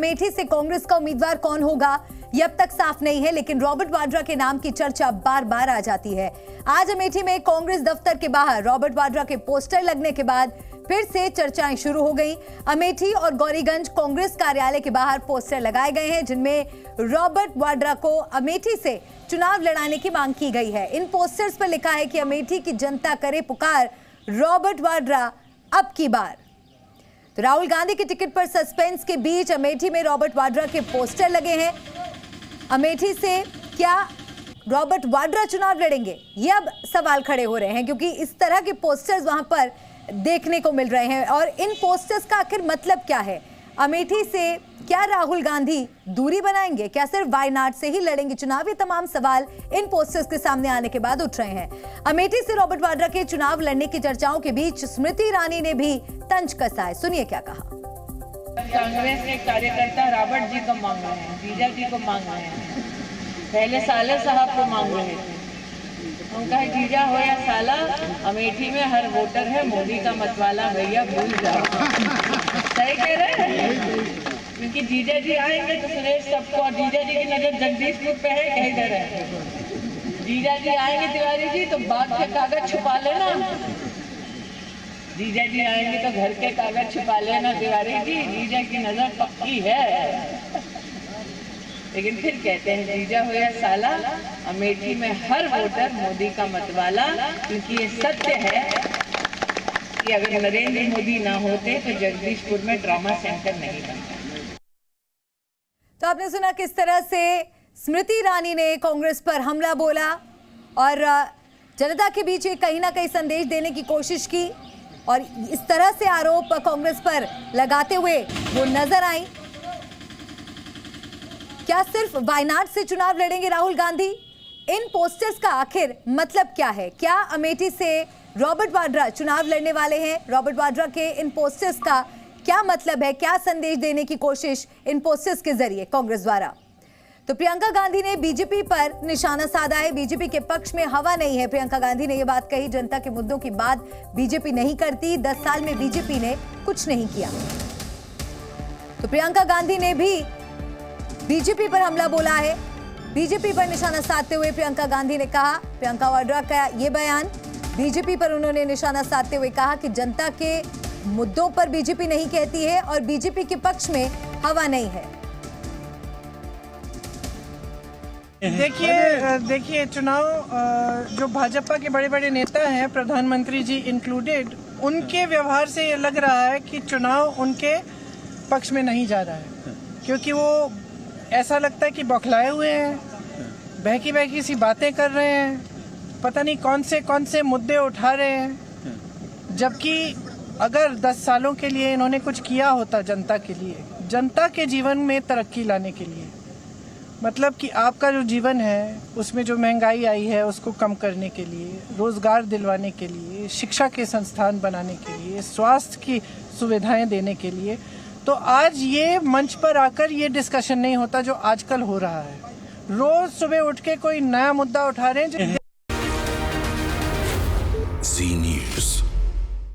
अमेठी से कांग्रेस का उम्मीदवार कौन होगा ये अब तक साफ नहीं है, लेकिन रॉबर्ट वाड्रा के नाम की चर्चा बार बार आ जाती है। आज अमेठी में कांग्रेस दफ्तर के बाहर रॉबर्ट वाड्रा के पोस्टर लगने के बाद फिर से चर्चाएं शुरू हो गई। अमेठी और गौरीगंज कांग्रेस कार्यालय के बाहर पोस्टर लगाए गए हैं जिनमें रॉबर्ट वाड्रा को अमेठी से चुनाव लड़ाने की मांग की गई है। इन पोस्टर्स पर लिखा है कि अमेठी की जनता करे पुकार, रॉबर्ट वाड्रा अब की बार। तो राहुल गांधी की टिकट पर सस्पेंस के बीच अमेठी में रॉबर्ट वाड्रा के पोस्टर लगे हैं। अमेठी से क्या रॉबर्ट वाड्रा चुनाव लड़ेंगे, ये अब सवाल खड़े हो रहे हैं क्योंकि इस तरह के पोस्टर्स वहां पर देखने को मिल रहे हैं। और इन पोस्टर्स का आखिर मतलब क्या है? अमेठी से क्या राहुल गांधी दूरी बनाएंगे? क्या सिर्फ वायनाड से ही लड़ेंगे चुनाव? ये तमाम सवाल इन पोस्टर्स के सामने आने के बाद उठ रहे हैं। अमेठी से रॉबर्ट वाड्रा के चुनाव लड़ने की चर्चाओं के बीच स्मृति ईरानी ने भी तंज कसा है। सुनिए क्या कहा। कांग्रेस के कार्यकर्ता रॉबर्ट जी को मांग रहे हैं, जीजा जी को मांग रहे हैं, पहले साले साहब को मांग रहे थे। उनका है जीजा हो या साला, अमेठी में हर वोटर है मोदी का मतवाला, भैया भूल जाओ। सही कह रहे हैं, क्योंकि जीजा जी आएंगे तो सुरेश सबको, और जीजा जी की नजर जगदीशपुर पे है, कहीं इधर है। जीजा जी आएंगे तिवारी जी तो बाग के कागज छुपा लेना। जीजा जी आएंगे तो घर के कागज छुपा लेना तिवारी जी, जीजा की नजर पक्की है। लेकिन फिर कहते हैं जीजा हो या साला, अमेठी में हर वोटर मोदी का मतवाला, क्योंकि ये सत्य है कि अगर नरेंद्र मोदी ना होते तो जगदीशपुर में ट्रॉमा सेंटर नहीं बनता। तो आपने सुना किस तरह से स्मृति ईरानी ने कांग्रेस पर हमला बोला और जनता के बीच कहीं ना कहीं संदेश देने की कोशिश की, और इस तरह से आरोप कांग्रेस पर लगाते हुए वो नजर आई। क्या सिर्फ वायनाड से चुनाव लड़ेंगे राहुल गांधी? इन पोस्टर्स का आखिर मतलब क्या है? क्या अमेठी से रॉबर्ट वाड्रा चुनाव लड़ने वाले हैं? रॉबर्ट वाड्रा के इन पोस्टर्स का क्या मतलब है? क्या संदेश देने की कोशिश इन पोस्टर्स के जरिए कांग्रेस द्वारा? तो प्रियंका गांधी ने बीजेपी पर निशाना साधा है। बीजेपी के पक्ष में हवा नहीं है। प्रियंका गांधी ने यह बात कही, जनता के मुद्दों की बात बीजेपी नहीं करती, 10 साल में बीजेपी ने कुछ नहीं किया। तो प्रियंका गांधी ने भी बीजेपी पर हमला बोला है। बीजेपी पर निशाना साधते हुए प्रियंका गांधी ने कहा, प्रियंका वाड्रा का ये बयान, बीजेपी पर उन्होंने निशाना साधते हुए कहा कि जनता के मुद्दों पर बीजेपी नहीं कहती है और बीजेपी के पक्ष में हवा नहीं है। देखिए चुनाव जो भाजपा के बड़े बड़े नेता हैं, प्रधानमंत्री जी इंक्लूडेड, उनके व्यवहार से ये लग रहा है कि चुनाव उनके पक्ष में नहीं जा रहा है, क्योंकि वो ऐसा लगता है कि बौखलाए हुए हैं, बहकी बहकी सी बातें कर रहे हैं, पता नहीं कौन से मुद्दे उठा रहे हैं। जबकि अगर 10 सालों के लिए इन्होंने कुछ किया होता जनता के लिए, जनता के जीवन में तरक्की लाने के लिए, मतलब कि आपका जो जीवन है उसमें जो महंगाई आई है उसको कम करने के लिए, रोजगार दिलवाने के लिए, शिक्षा के संस्थान बनाने के लिए, स्वास्थ्य की सुविधाएं देने के लिए, तो आज ये मंच पर आकर ये डिस्कशन नहीं होता जो आजकल हो रहा है। रोज सुबह उठ के कोई नया मुद्दा उठा रहे हैं।